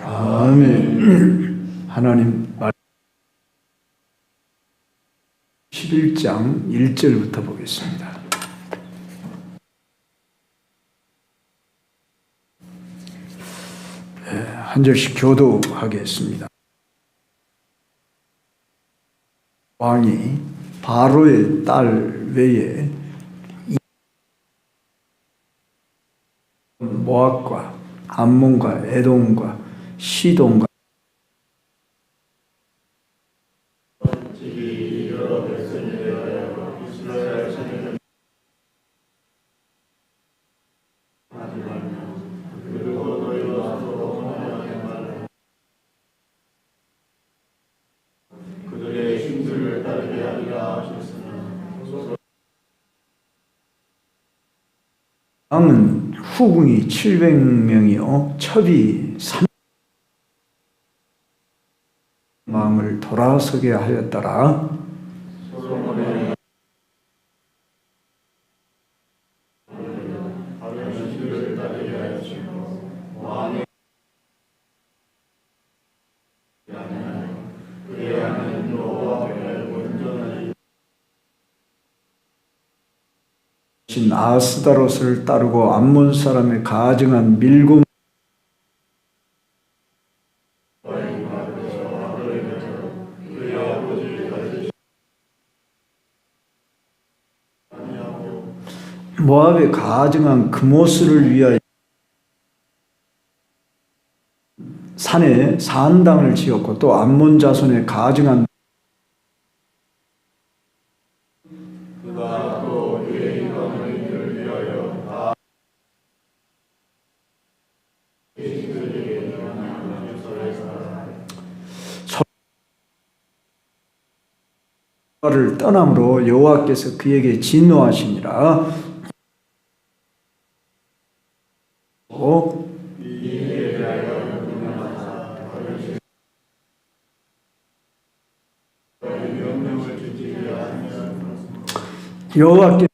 아멘. 하나님 말 11장 1절부터 보겠습니다. 한 절씩 교도하겠습니다. 왕이 바로의 딸 외에 모압과 암몬과 에돔과 시돈과 왕은 후궁이 700명이요 첩이 3 마음을 돌아서게 하였더라. 아스다롯을 따르고 암몬 사람의 가증한 밀고 모압의 가증한 그모스를 위하여 산에 산당을 지었고 또 암몬 자손의 가증한 를 떠남으로 여호와께서 그에게 진노하시니라. 여호와께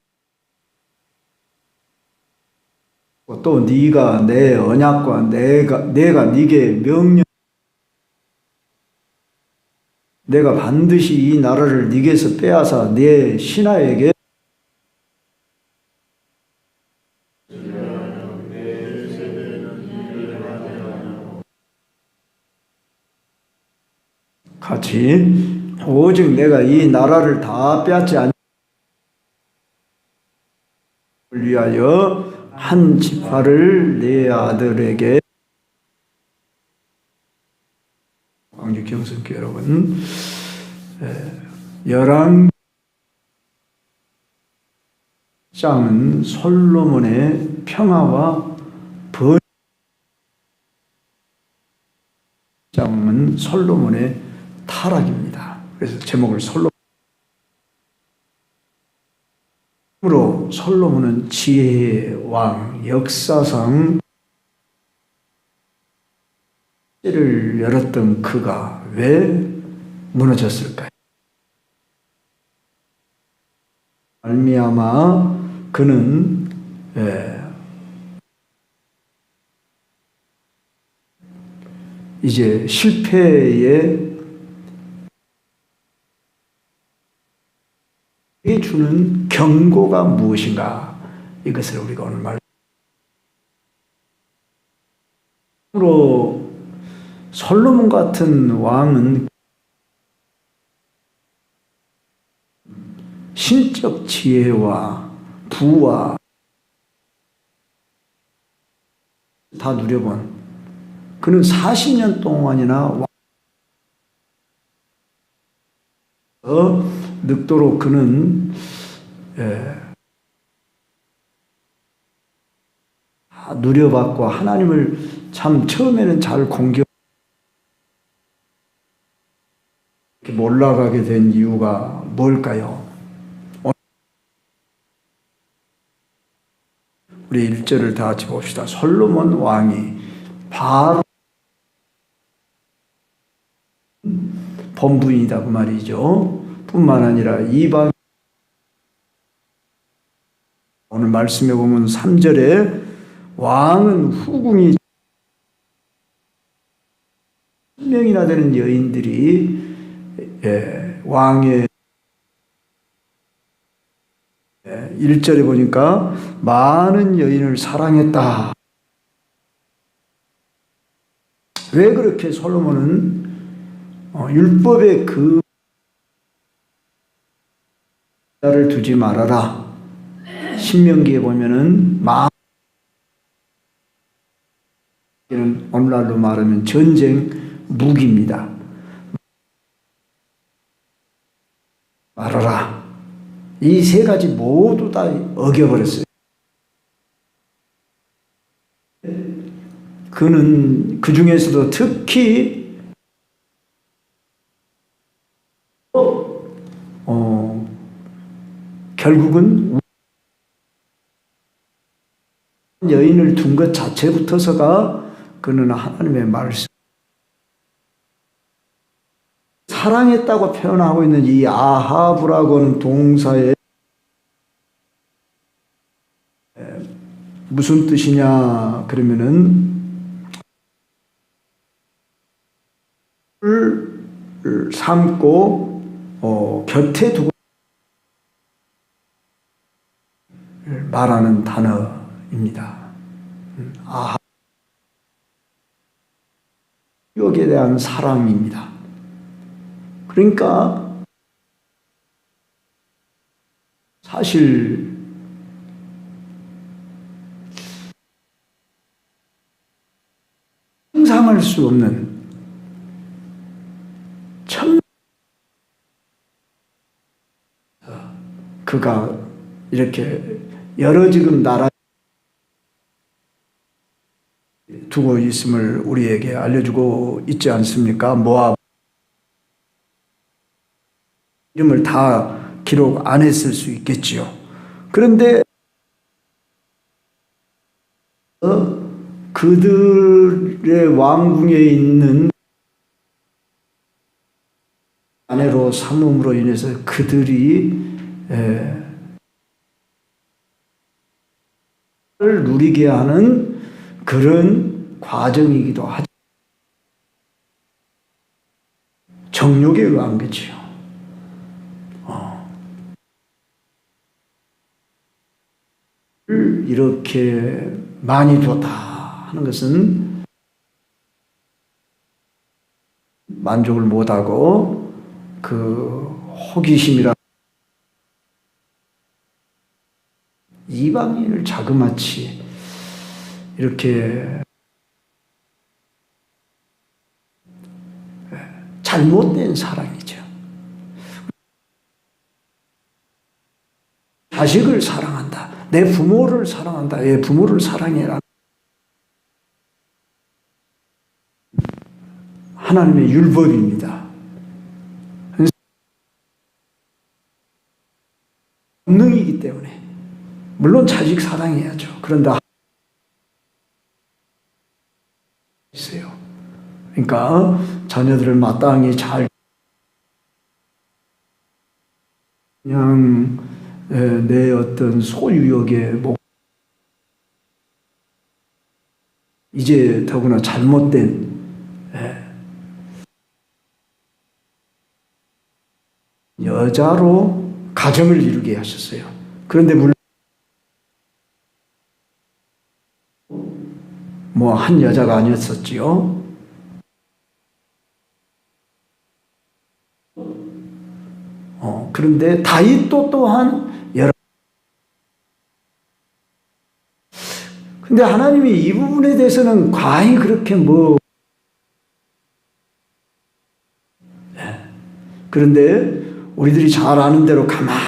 또 네가 내 언약과 내가 네게 명령 내가 반드시 이 나라를 네게서 빼앗아 네 신하에게 같이 오직 내가 이 나라를 다 빼앗지 않기 위하여 한 지파를 내 아들에게 광주 경성교 여러분, 열왕장은 솔로몬의 평화와 번장은 솔로몬의 타락입니다. 그래서 제목을 솔로몬은 지혜의 왕, 역사상 를 열었던 그가 왜 무너졌을까요? 말미암아 그는 이제 실패에 주는 경고가 무엇인가? 이것을 우리가 오늘 말로 솔로몬 같은 왕은 신적 지혜와 부와 다 누려본 그는 40년 동안이나 늙도록 그는 누려봤고 하나님을 참 처음에는 잘 몰라가게 된 이유가 뭘까요? 우리 1절을 다 같이 봅시다. 솔로몬 왕이 바로 본부인이다 그 말이죠. 뿐만 아니라 이방 오늘 말씀해 보면 3절에 왕은 후궁이 10명이나 되는 여인들이 왕의 1절에 보니까 많은 여인을 사랑했다. 왜 그렇게 솔로몬은 율법의 그 를 두지 말아라. 신명기에 보면은 오늘날로 말하면 전쟁 무기입니다. 말아라. 이 세 가지 모두 다 어겨버렸어요. 그는 그 중에서도 특히 결국은 여인을 둔 것 자체부터서가 그는 하나님의 말씀, 사랑했다고 표현하고 있는 이 아하브라고 하는 동사에 무슨 뜻이냐 그러면은 삼고 곁에 두고 말하는 단어입니다. 여기에 대한 사랑입니다. 그러니까 사실 상상할 수 없는 그가 이렇게 여러 지금 나라 두고 있음을 우리에게 알려주고 있지 않습니까? 모압 이름을 다 기록 안 했을 수 있겠지요. 그런데 그들의 왕궁에 있는 아내로 삼음으로 인해서 그들이 를 누리게 하는 그런 과정이기도 하죠. 정욕에 의한 거지요. 이렇게 많이 뒀다 하는 것은 만족을 못하고 그 호기심이라 이방인을 자그마치 이렇게 잘못된 사랑이죠. 자식을 사랑한다. 내 부모를 사랑한다. 예, 부모를 사랑해라. 하나님의 율법입니다. 본능이기 때문에 물론 자식 사랑해야죠. 그런데 있어요. 그러니까 자녀들을 마땅히 잘 그냥 내 어떤 소유욕에 이제 더구나 잘못된 여자로 가정을 이루게 하셨어요. 그런데 물론 뭐 한 여자가 아니었었지요. 그런데 다윗도 또한 여러. 근데 하나님이 이 부분에 대해서는 과히 그렇게 그런데 우리들이 잘 아는 대로 가만히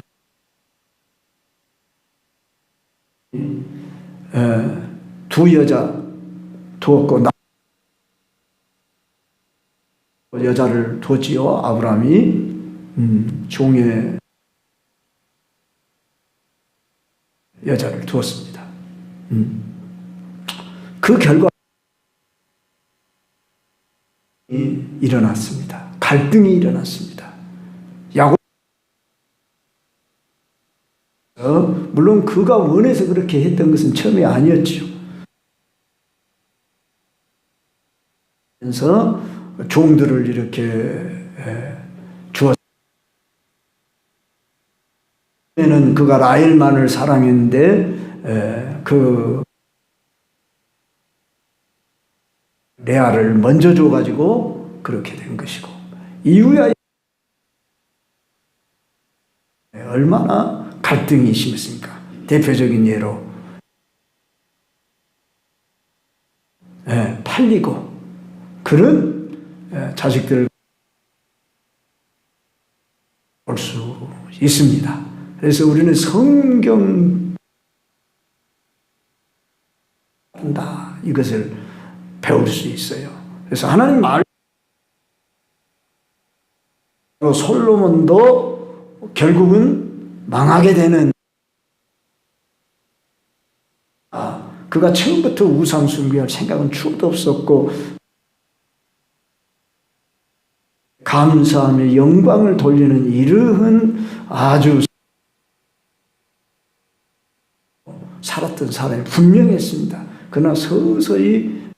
두 여자 두었고 여자를 두었지요. 아브라함이 종의 여자를 두었습니다. 그 결과 일어났습니다. 갈등이 일어났습니다. 물론 그가 원해서 그렇게 했던 것은 처음이 아니었죠. 그래서 종들을 이렇게 주었. 는 그가 라헬만을 사랑했는데 그 레아를 먼저 줘가지고 그렇게 된 것이고, 이후에 얼마나 갈등이 심했습니까? 대표적인 예로 팔리고 그런 자식들을 볼 수 있습니다. 그래서 우리는 성경 한다, 이것을 배울 수 있어요. 그래서 하나님 말 솔로몬도 결국은 망하게 되는, 그가 처음부터 우상 숭배할 생각은 추호도 없었고 감사하며 영광을 돌리는 이러한 아주 살았던 사람이 분명했습니다. 그러나 서서히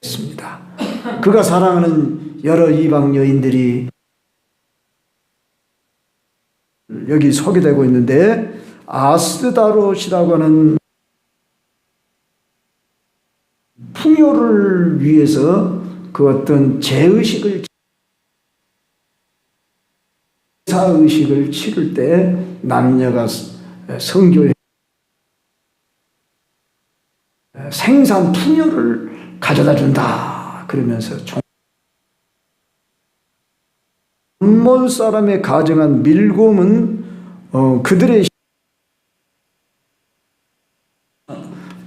했습니다. 그가 사랑하는 여러 이방 여인들이 여기 소개되고 있는데, 아스다롯이라고 하는 풍요를 위해서 그 어떤 제사의식을 치를 때 남녀가 성교에 생산 풍요를 가져다 준다 그러면서, 암몬 사람의 가정한 밀곰은 그들의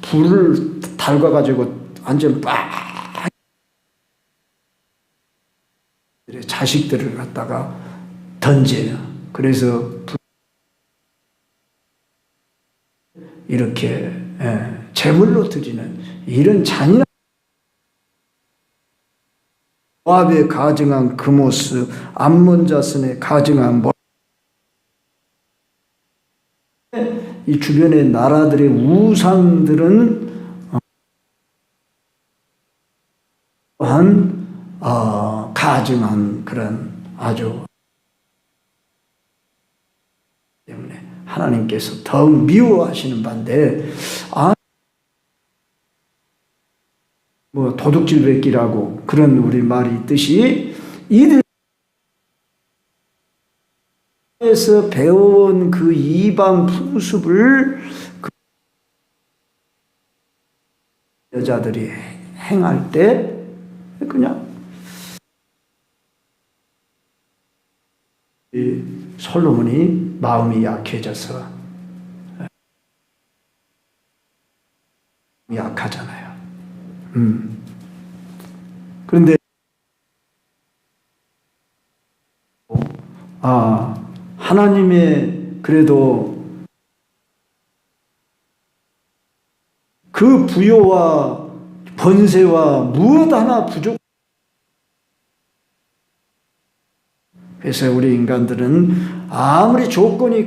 불을 달궈가지고 완전 빡 자식들을 갖다가 던져요. 그래서 이렇게 제물로 드리는 이런 잔인한, 모압에 가증한 그모스, 암몬 자손에 가증한 이 주변의 나라들의 우상들은 또한 가증한 그런 아주 때문에 하나님께서 더욱 미워하시는 반대, 뭐 도둑질뱉기라고 그런 우리 말이 있듯이 이들에서 배워온 그 이방 풍습을 그 여자들이 행할 때 그냥 솔로몬이 마음이 약해져서, 약하잖아요. 그런데 하나님의 그래도 그 부요와 번세와 무엇 하나 부족. 그래서 우리 인간들은 아무리 조건이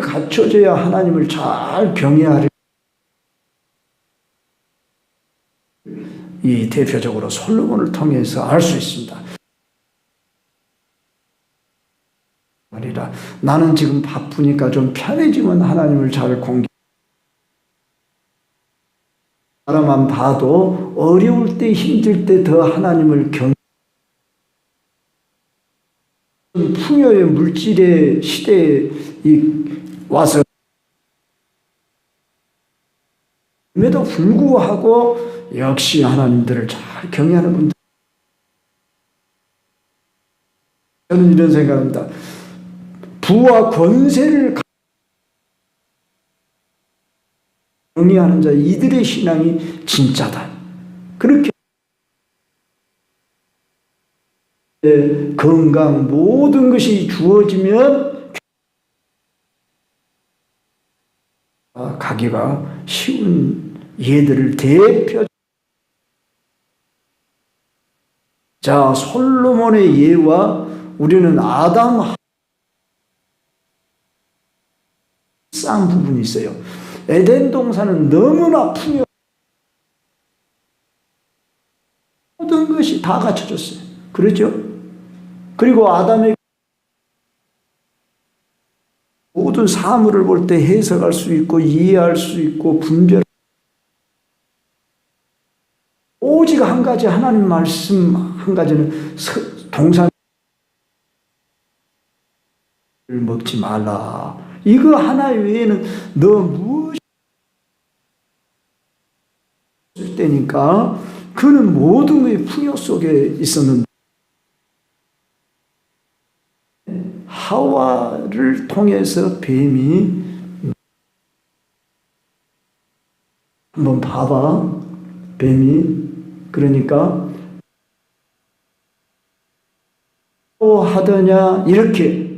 갖춰져야 하나님을 잘 경외하려, 이 대표적으로 솔로몬을 통해서 알 수 있습니다. 말이라, 나는 지금 바쁘니까 좀 편해지면 하나님을 잘 사람만 봐도 어려울 때, 힘들 때 더 하나님을 풍요의 물질의 시대에 와서, 그럼에도 불구하고 역시 하나님들을 잘 경외하는 분들, 저는 이런 생각합니다. 부와 권세를 경외하는 자, 이들의 신앙이 진짜다. 그렇게 건강 모든 것이 주어지면 가기가 쉬운 예들을 대표. 자, 솔로몬의 예와 우리는 아담 싼 부분이 있어요. 에덴 동산은 너무나 풍요, 모든 것이 다 갖춰졌어요. 그렇죠? 그리고 아담의 모든 사물을 볼 때 해석할 수 있고 이해할 수 있고 분별, 오직 한 가지 하나님 말씀 한 가지는 동산을 먹지 말라. 이거 하나 외에는 너 무엇이 있을 때니까 그는 모든 의 풍요 속에 있었는데 하와를 통해서 뱀이 한번 봐봐. 뱀이 그러니까 또 하더냐 이렇게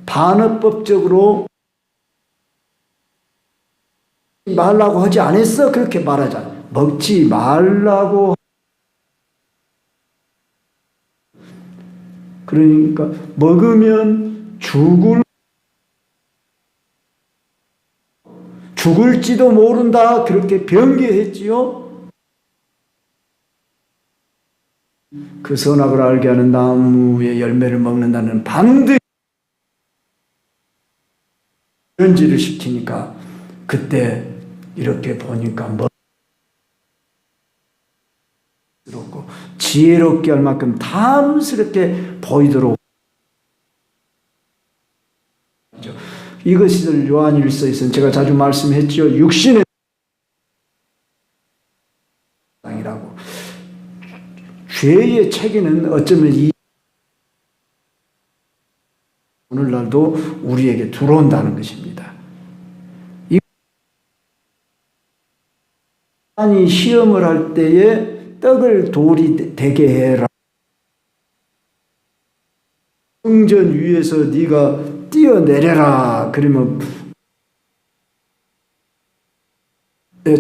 반어법적으로 말라고 하지 않았어. 그렇게 말하자. 먹지 말라고. 그러니까 먹으면 죽을지도 모른다. 그렇게 변개했지요. 그 선악을 알게 하는 나무의 열매를 먹는다는 반드시 변질을 시키니까 그때 이렇게 보니까 멋스럽고 지혜롭게 할 만큼 탐스럽게 보이도록 이것을 요한일서에서는 제가 자주 말씀했죠. 육신의 땅이라고. 죄의 체계는 어쩌면 오늘날도 우리에게 들어온다는 것입니다. 아니 시험을 할 때에 떡을 돌이 되게 해라. 성전 위에서 네가 뛰어내려라. 그러면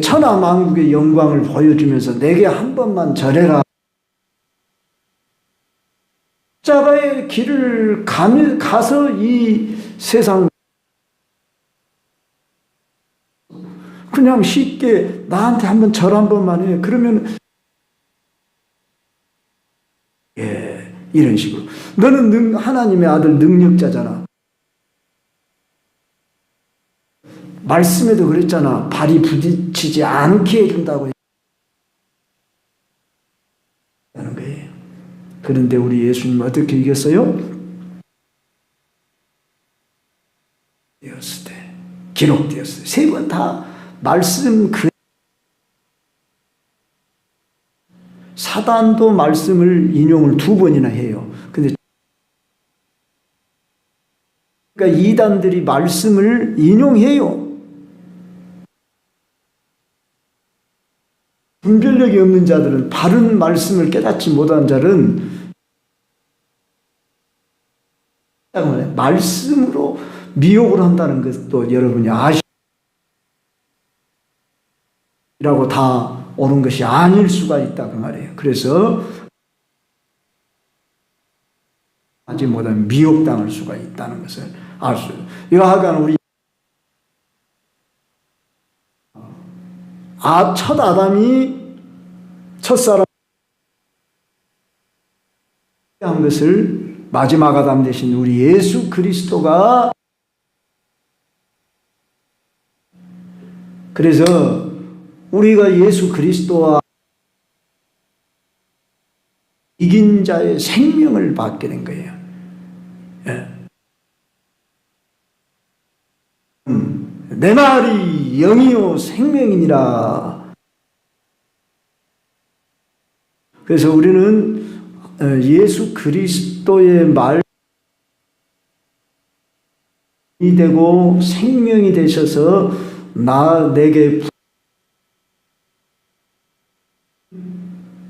천하만국의 영광을 보여주면서 내게 한 번만 절해라. 십자가의 길을 가서 이 세상 그냥 쉽게 나한테 한번 절 한 번만 해. 그러면 이런 식으로 너는 하나님의 아들 능력자잖아. 말씀에도 그랬잖아. 발이 부딪히지 않게 해준다고 하는 거예요. 그런데 우리 예수님 어떻게 이겼어요? 되었을 때 기록되었어요. 세 번 다 말씀 사단도 말씀을 인용을 2번이나 해요. 근데 그러니까 이단들이 말씀을 인용해요. 분별력이 없는 자들은 바른 말씀을 깨닫지 못한 자는 말씀으로 미혹을 한다는 것도 여러분이 아시라고 다 오는 것이 아닐 수가 있다 그 말이에요. 그래서 하지 못하면 미혹당할 수가 있다는 것을 알 수 있어요. 여하간 우리 첫 아담이 첫사람 한 것을 마지막 아담 대신 우리 예수 그리스도가 그래서 우리가 예수 그리스도와 이긴 자의 생명을 받게 된 거예요. 내 말이 영이요 생명이니라. 그래서 우리는 예수 그리스도의 말이 되고 생명이 되셔서 내게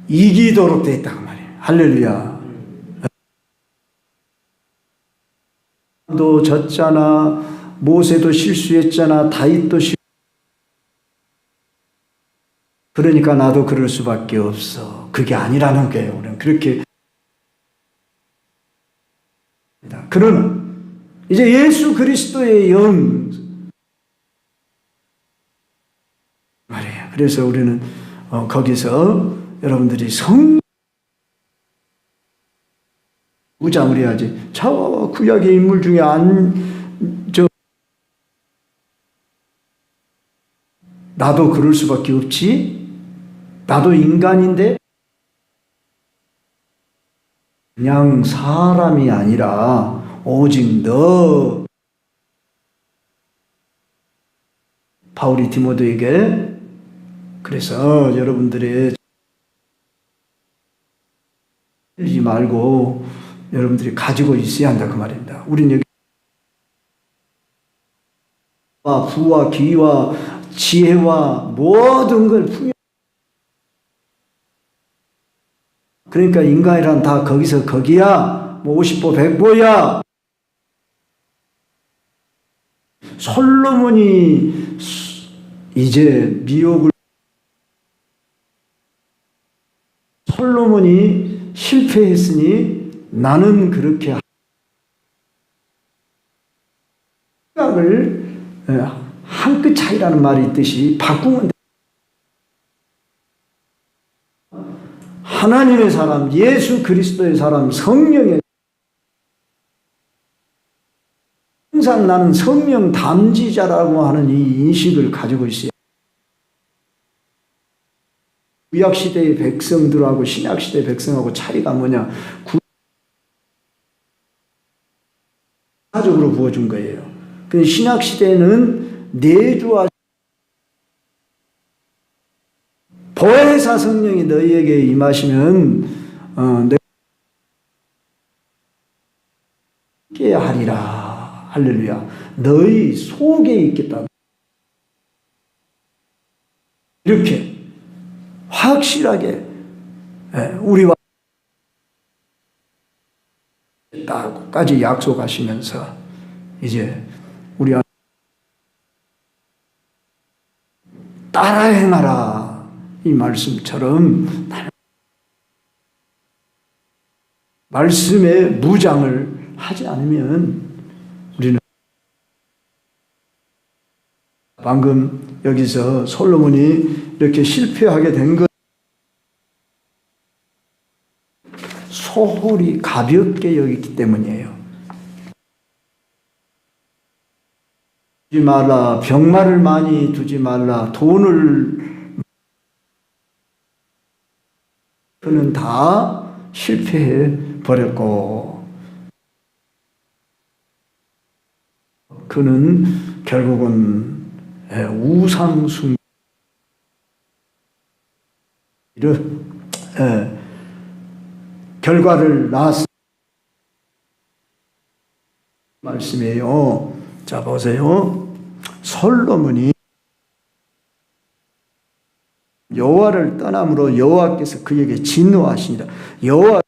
이기도록 되어 있다고 말이에요. 할렐루야. 도 졌잖아. 모세도 실수했잖아. 다윗도 그러니까 나도 그럴 수밖에 없어. 그게 아니라는 거예요. 우리는 그렇게. 그러나 이제 예수 그리스도의 영 그래서 우리는 거기서 여러분들이 성 무장을 해야지. 저 구약의 인물 중에 나도 그럴 수밖에 없지. 나도 인간인데 그냥 사람이 아니라 오직 너, 바울이 디모데에게 그래서 여러분들의 틀리지 말고 여러분들이 가지고 있어야 한다 그 말입니다. 우리는 여기 부와 귀와 지혜와 모든 걸 풍요. 그러니까 인간이란 다 거기서 거기야. 뭐 50보 100보야. 솔로몬이 이제 미혹을 솔로몬이 실패했으니 나는 그렇게 생각을 한 끗 차이라는 말이 있듯이 바꾸면 하나님의 사람, 예수 그리스도의 사람, 성령의 항상 나는 성령 담지자라고 하는 이 인식을 가지고 있어요. 구약시대의 백성들하고 신약시대의 백성하고 차이가 뭐냐? 구약적으로 부어준 거예요. 근데 신약시대는 내주와 보혜사 성령이 너희에게 임하시면 내가 하리라. 할렐루야. 너희 속에 있겠다. 이렇게 확실하게 우리와 있다고까지 약속하시면서 이제 우리 따라 행하라. 이 말씀처럼 말씀에 무장을 하지 않으면 우리는 방금 여기서 솔로몬이 이렇게 실패하게 된 것 소홀히 가볍게 여겼기 때문이에요. 두지 말라, 병마를 많이 두지 말라, 돈을 그는 다 실패해 버렸고 그는 결국은 우상숭 결과를 낳았 말씀이에요. 자 보세요. 솔로몬이 여호와를 떠남으로 여호와께서 그에게 진노하시니라. 여호와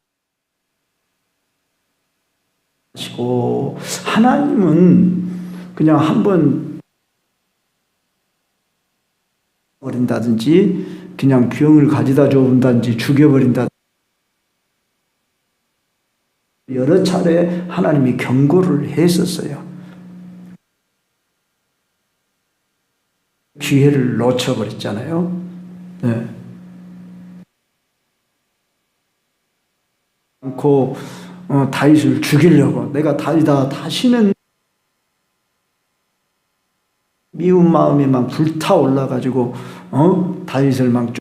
하시고 하나님은 그냥 한번 버린다든지 그냥 병을 가져다 줘본다든지 죽여버린다. 여러 차례 하나님이 경고를 했었어요. 기회를 놓쳐버렸잖아요. 네. 않고 다윗을 죽이려고 내가 다윗아 다시는 미운 마음이 막 불타올라 가지고 다윗을 막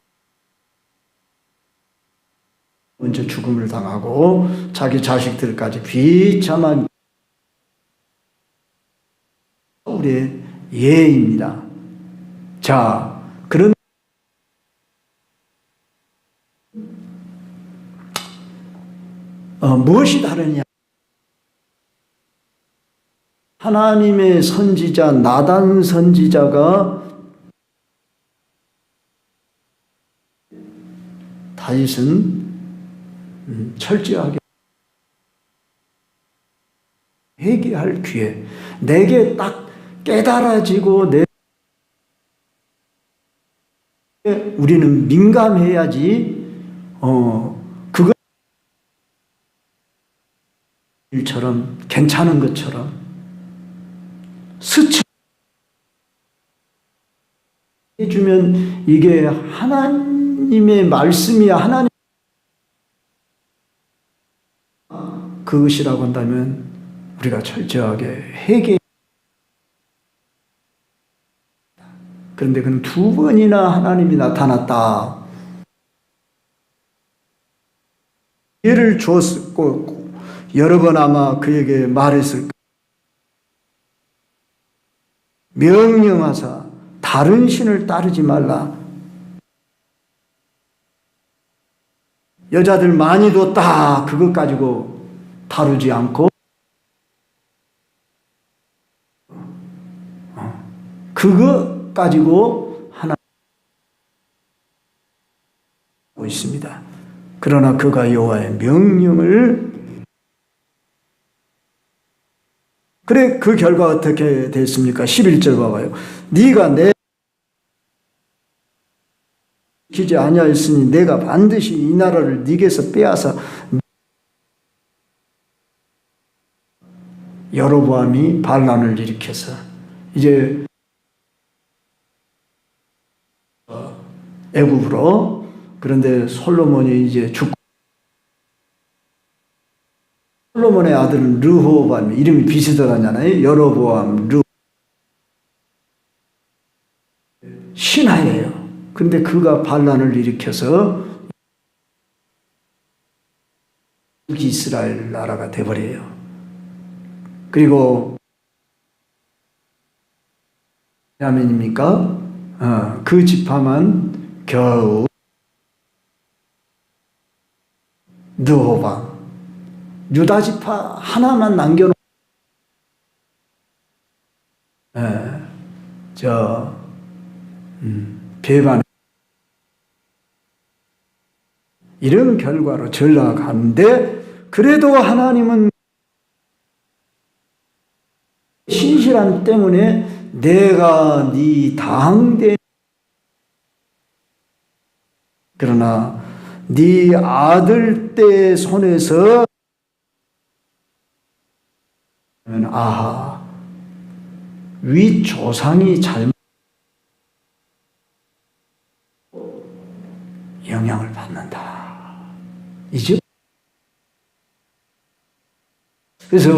먼저 죽음을 당하고 자기 자식들까지 비참한 우리의 예입니다. 자, 그런 무엇이 다르냐? 하나님의 선지자 나단 선지자가 다윗은 철저하게 회개할 기회, 내게 딱 깨달아지고 우리는 민감해야지 그거 일처럼 괜찮은 것처럼 스쳐 해주면 이게 하나님의 말씀이야. 하나님 그것이라고 한다면 우리가 철저하게 회개. 그런데 그는 두 번이나 하나님이 나타났다. 기회를 주었고 여러 번 아마 그에게 말했을 거예요. 명령하사 다른 신을 따르지 말라. 여자들 많이 뒀다. 그것 가지고 다루지 않고 그것 가지고 하나 하고 있습니다. 그러나 그가 여호와의 명령을 그래 그 결과 어떻게 됐습니까? 11절 봐봐요. 네가 내 지키지 아니하였으니 내가 반드시 이 나라를 네게서 빼앗아 여로보암이 반란을 일으켜서 이제 애굽으로 그런데 솔로몬이 이제 죽고 솔로몬의 아들은 르호보암 이름이 비슷하잖아요. 여로보암 르 신하예요. 근데 그가 반란을 일으켜서 이스라엘 나라가 돼버려요. 그리고 야민입니까? 그 지파만 겨우 르호보암 유다 지파 하나만 남겨놓고 배반 이런 결과로 전락하는데 그래도 하나님은 신실함 때문에 내가 네 당대 그러나 네 아들 때 손에서 아하 위 조상이 잘못 영향을 받는다. 이제 그래서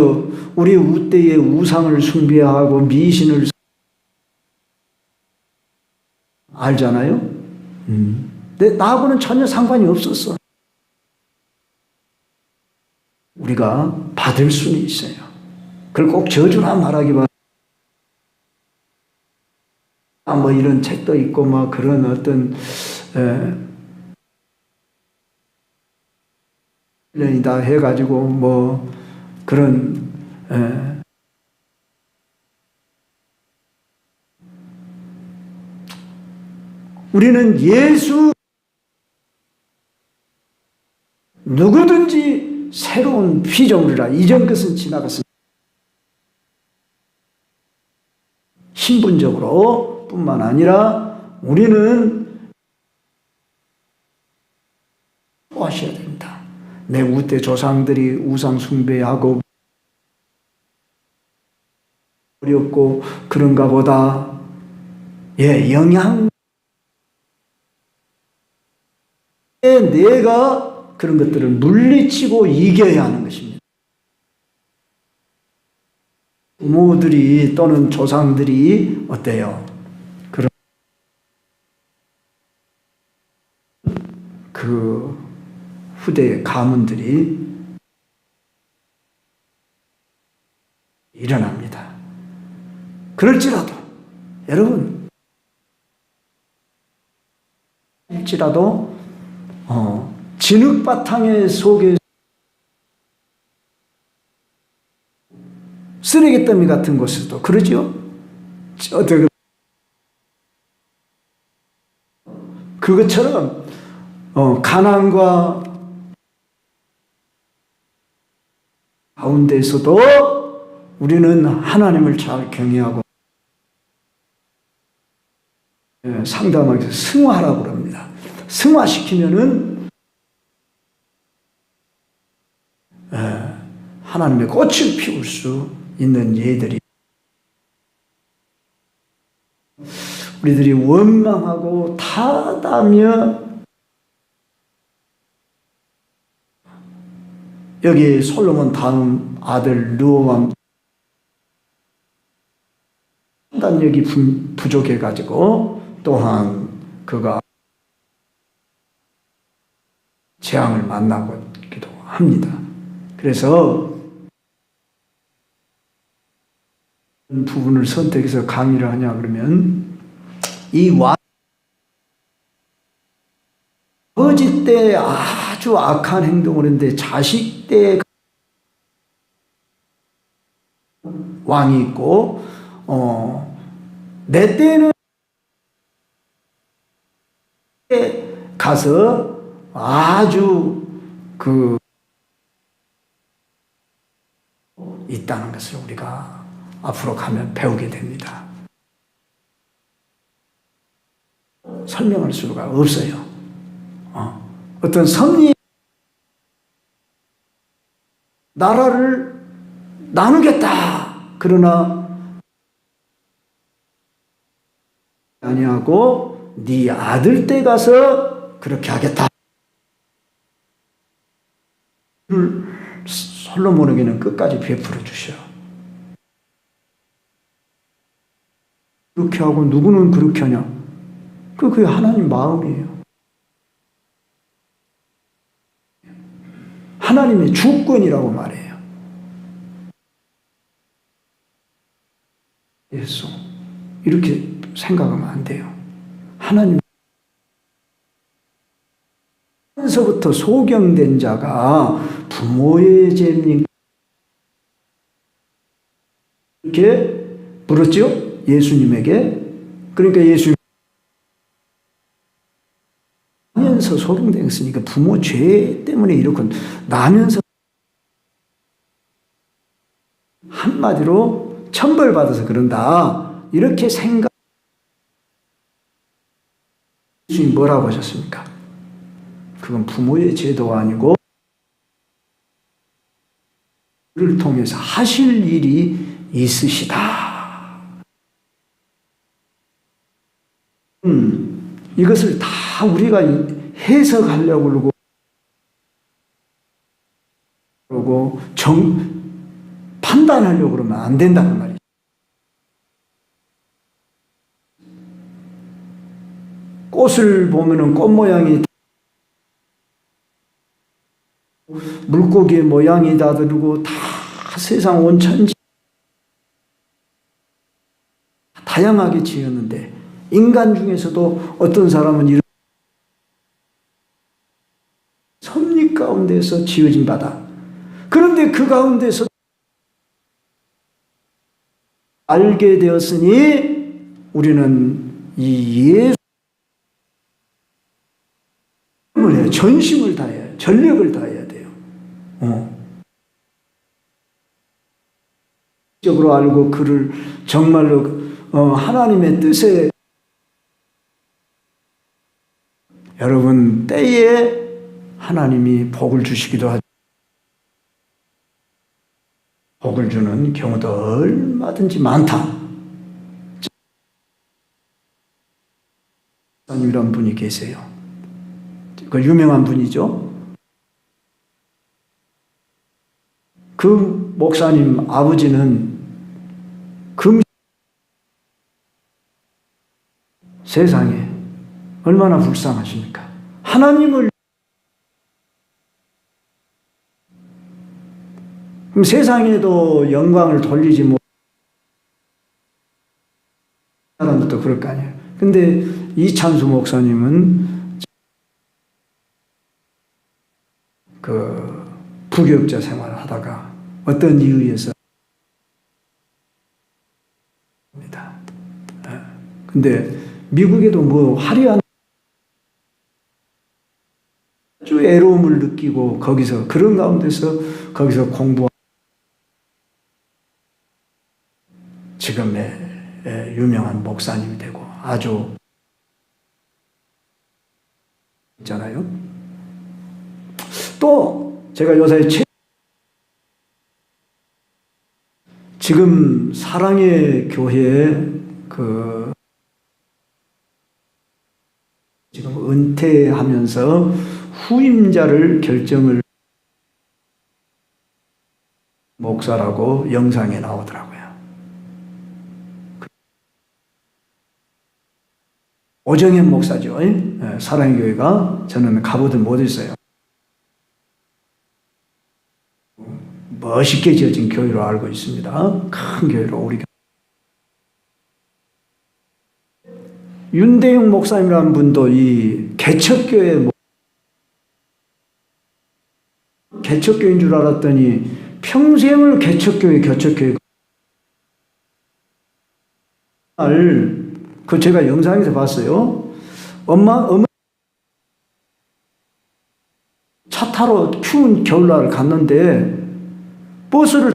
우리 우때에 우상을 숭배하고 미신을 알잖아요. 근데 나하고는 전혀 상관이 없었어. 우리가 받을 수는 있어요. 그걸 꼭 저주라 말하기보다 뭐 이런 책도 있고 막 그런 어떤 훈련이다 해가지고 뭐 그런 우리는 예수 누구든지 새로운 피조물이라 이전 것은 지나갔습니다. 신분적으로 뿐만 아니라 우리는 하셔야 됩니다. 내 우때 조상들이 우상 숭배하고 어렵고 그런가 보다 영향 내가 그런 것들을 물리치고 이겨야 하는 것입니다. 부모들이 또는 조상들이 어때요? 그런 그 후대의 가문들이 일어납니다. 그럴지라도 여러분 일지라도 진흙바탕에 속에 쓰레기더미 같은 곳에서도 그러죠. 그것처럼 가난과 가운데서도 우리는 하나님을 잘 경외하고 상담하기 위해서 승화하라고 그럽니다. 승화시키면은 하나님의 꽃을 피울 수 있는 예들이 우리들이 원망하고 타다며 여기 솔로몬 다음 아들 르호암 판단력이 부족해가지고 또한 그가 재앙을 만나기도 합니다. 그래서 부분을 선택해서 강의를 하냐 그러면 이 아버지 때 아주 악한 행동을 했는데 자식 때 왕이 있고 내 때는 가서 아주 있다는 것을 우리가 앞으로 가면 배우게 됩니다. 설명할 수가 없어요. 어떤 섭리 나라를 나누겠다. 그러나 아니하고 네 아들 때 가서 그렇게 하겠다. 솔로몬에게는 끝까지 베풀어 주셔. 그렇게 하고 누구는 그렇게 하냐? 그게 하나님 마음이에요. 하나님의 주권이라고 말해요. 예수. 이렇게 생각하면 안 돼요. 하나님 에서부터 소경된 자가 부모의 죄입니까? 이렇게 물었죠? 예수님에게. 그러니까 예수님 나면서 소경됐으니까 부모 죄 때문에 이렇게 나면서 한마디로 천벌받아서 그런다. 이렇게 생각. 예수님 뭐라고 하셨습니까? 그건 부모의 죄도 아니고 그를 통해서 하실 일이 있으시다. 이것을 다 우리가 해석하려고 그러고 판단하려고 그러면 안 된다는 말이죠. 꽃을 보면은 꽃 모양이 물고기의 모양이 다르고 다 세상 온천지 다양하게 지었는데 인간 중에서도 어떤 사람은 이런 섭리 가운데서 지어진 바다. 그런데 그 가운데서 알게 되었으니 우리는 이 예수를 해야 전심을 다해야 전력을 다해야 돼요. 적으로 알고 그를 정말로 하나님의 뜻에 여러분 때에 하나님이 복을 주시기도 하죠. 복을 주는 경우도 얼마든지 많다. 목사님이란 분이 계세요. 그 유명한 분이죠. 그 목사님 아버지는 세상에 얼마나 불쌍하십니까? 하나님을 그럼 세상에도 영광을 돌리지 못 사람들도 그럴 거 아니에요. 근데 이찬수 목사님은 그 부교육자 생활을 하다가 어떤 이유에서 근데 미국에도 뭐 화려한 아주 애로움을 느끼고 거기서 그런 가운데서 거기서 공부하고 지금의 유명한 목사님이 되고 아주 있잖아요. 또 제가 요새 지금 사랑의 교회 그 지금 은퇴하면서 후임자를 결정을 목사라고 영상에 나오더라고요. 오정현 목사죠. 사랑의 교회가 저는 가보든 못했어요. 멋있게 지어진 교회로 알고 있습니다. 큰 교회로 우리 윤대용 목사님이라는 분도 이 개척교회인 줄 알았더니 평생을 개척교회 그 제가 영상에서 봤어요. 엄마 차 타러 추운 겨울날 갔는데 버스를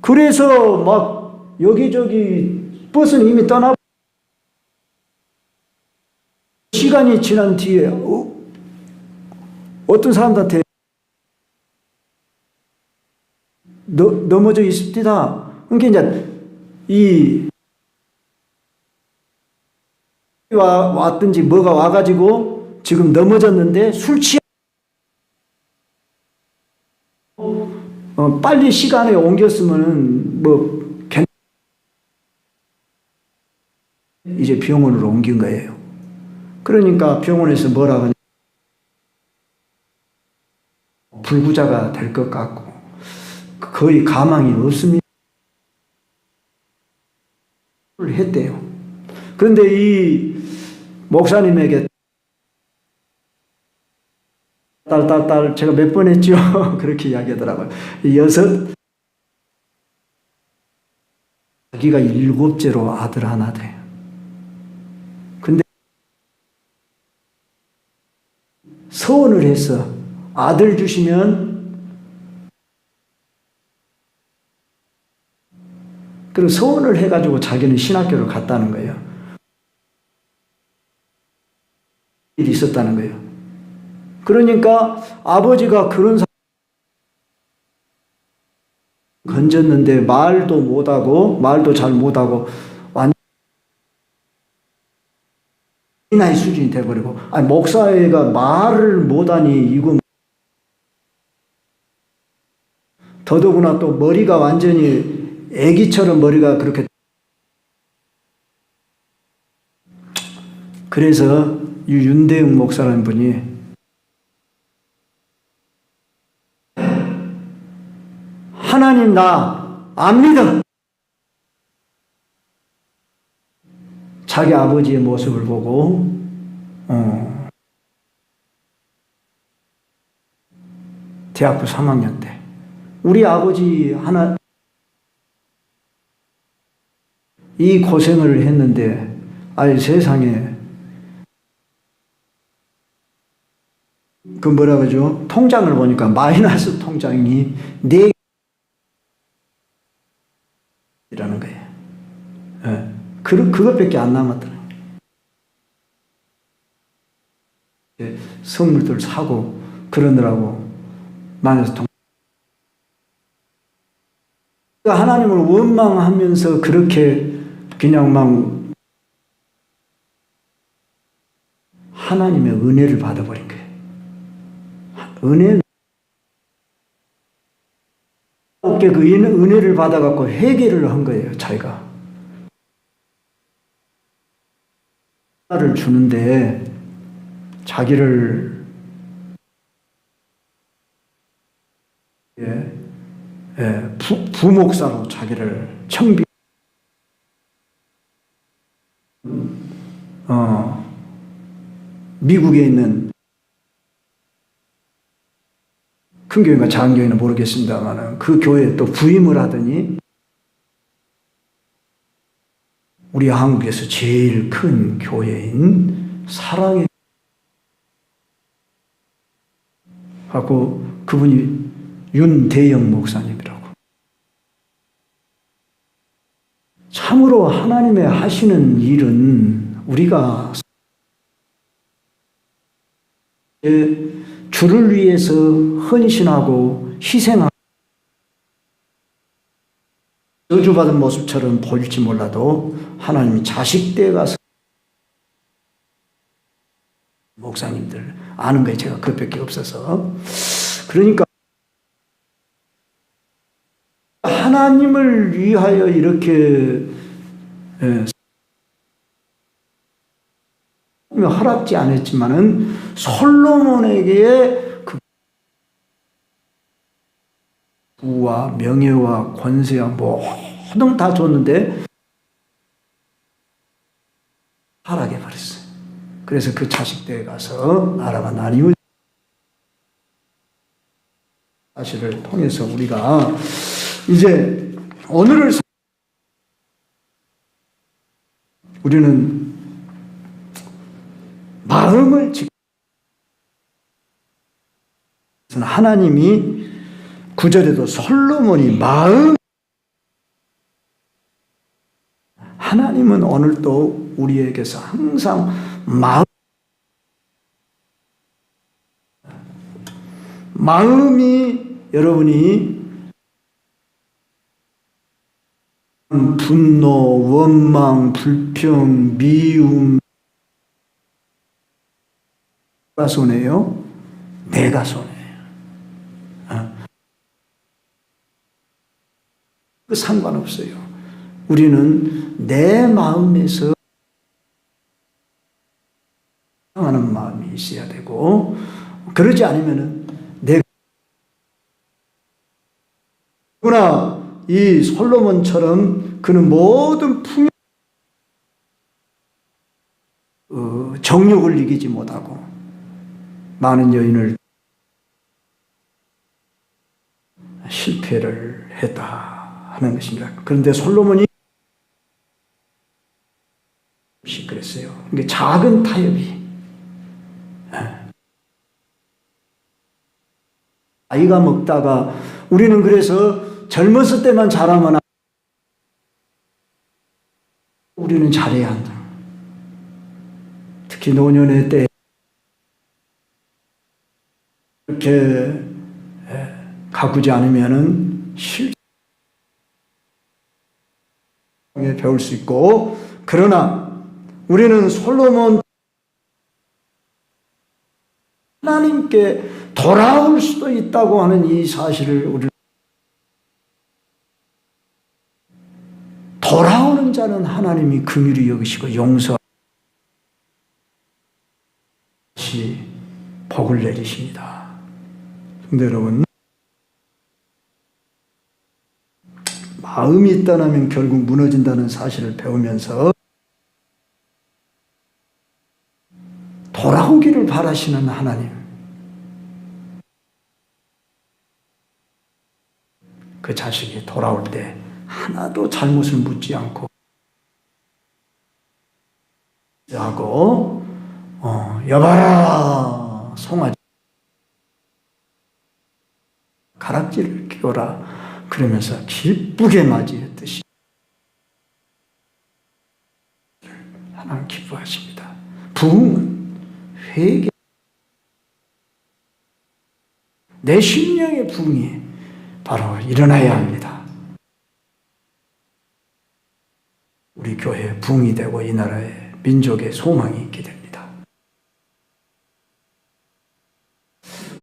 그래서 막 여기저기 버스는 이미 떠나 시간이 지난 뒤에 어떤 사람들한테 넘어져 있습니다. 그러니까 이제 왔든지 뭐가 와가지고 지금 넘어졌는데 술 취하 빨리 시간에 옮겼으면은 이제 병원으로 옮긴 거예요. 그러니까 병원에서 뭐라 하냐 불구자가 될 것 같고 거의 가망이 없습니다. 했대요. 그런데 이 목사님에게 딸 제가 몇 번 했죠? 그렇게 이야기하더라고요. 6 자기가 7째로 아들 하나 돼. 근데 서원을 했어. 아들 주시면 그리고 서원을 해가지고 자기는 신학교를 갔다는 거예요. 일이 있었다는 거예요. 그러니까 아버지가 그런 건졌는데 말도 잘 못하고 완전 나이 수준이 돼버리고 목사회가 말을 못하니 이거 더더구나 또 머리가 완전히 애기처럼 머리가 그렇게 그래서 이 윤대웅 목사라는 분이 하나님 나 안 믿어. 자기 아버지의 모습을 보고 대학교 3학년 때 우리 아버지 이 고생을 했는데 세상에 그 뭐라 그러죠? 통장을 보니까 마이너스 통장이 4개 이라는 거예요. 그것밖에 안 남았더라고요. 선물들 사고 그러느라고 마이너스 통장. 하나님을 원망하면서 그렇게 그냥 막 하나님의 은혜를 받아버린 거예요. 그 은혜를 받아갖고 회개를 한 거예요. 자기가 하나를 주는데 자기를 부목사로 자기를 청비 미국에 있는 큰 교회인가 작은 교회는 모르겠습니다만 그 교회에 또 부임을 하더니 우리 한국에서 제일 큰 교회인 사랑의 하고 그분이 윤대영 목사님이라고. 참으로 하나님의 하시는 일은 우리가 주를 위해서 헌신하고 희생하고 저주받은 모습처럼 보일지 몰라도 하나님이 자식 때 가서 목사님들 아는 거예요. 제가 그것밖에 없어서. 그러니까 하나님을 위하여 이렇게 허락지 않았지만은 솔로몬에게 그 부와 명예와 권세와 모든 다 줬는데 타락해 버렸어요. 그래서 그 자식들에 가서 나라가 나뉘어 사실을 통해서 우리가 이제 오늘을 우리는 마음을 하나님이 9절에도 솔로몬이 하나님은 오늘도 우리에게서 항상 마음이 여러분이 분노, 원망, 불평, 미움 누가 손해요? 내가 손해요. 그 상관없어요. 우리는 내 마음에서 하는 마음이 있어야 되고 그러지 않으면은 그러나 이 솔로몬처럼 그는 모든 정욕을 이기지 못하고 많은 여인을 실패를 했다 하는 것입니다. 그런데 솔로몬이 그랬어요. 이게 작은 타협이 아이가 먹다가 우리는 그래서 젊었을 때만 잘하면 우리는 잘해야 한다. 특히 노년의 때 이렇게 가꾸지 않으면은 실제 배울 수 있고 그러나 우리는 솔로몬 하나님께 돌아올 수도 있다고 하는 이 사실을 우리 돌아오는 자는 하나님이 긍휼히 여기시고 용서하시 복을 내리십니다. 근데 여러분 마음이 떠나면 결국 무너진다는 사실을 배우면서 돌아오기를 바라시는 하나님 그 자식이 돌아올 때 하나도 잘못을 묻지 않고 하고 여봐라 송아지 가락지를 끼워라 그러면서 기쁘게 맞이했듯이 하나님 기뻐하십니다. 부흥은 회개 내 심령의 부흥이 바로 일어나야 합니다. 우리 교회에 부흥이 되고 이 나라에 민족의 소망이 있게 됩니다.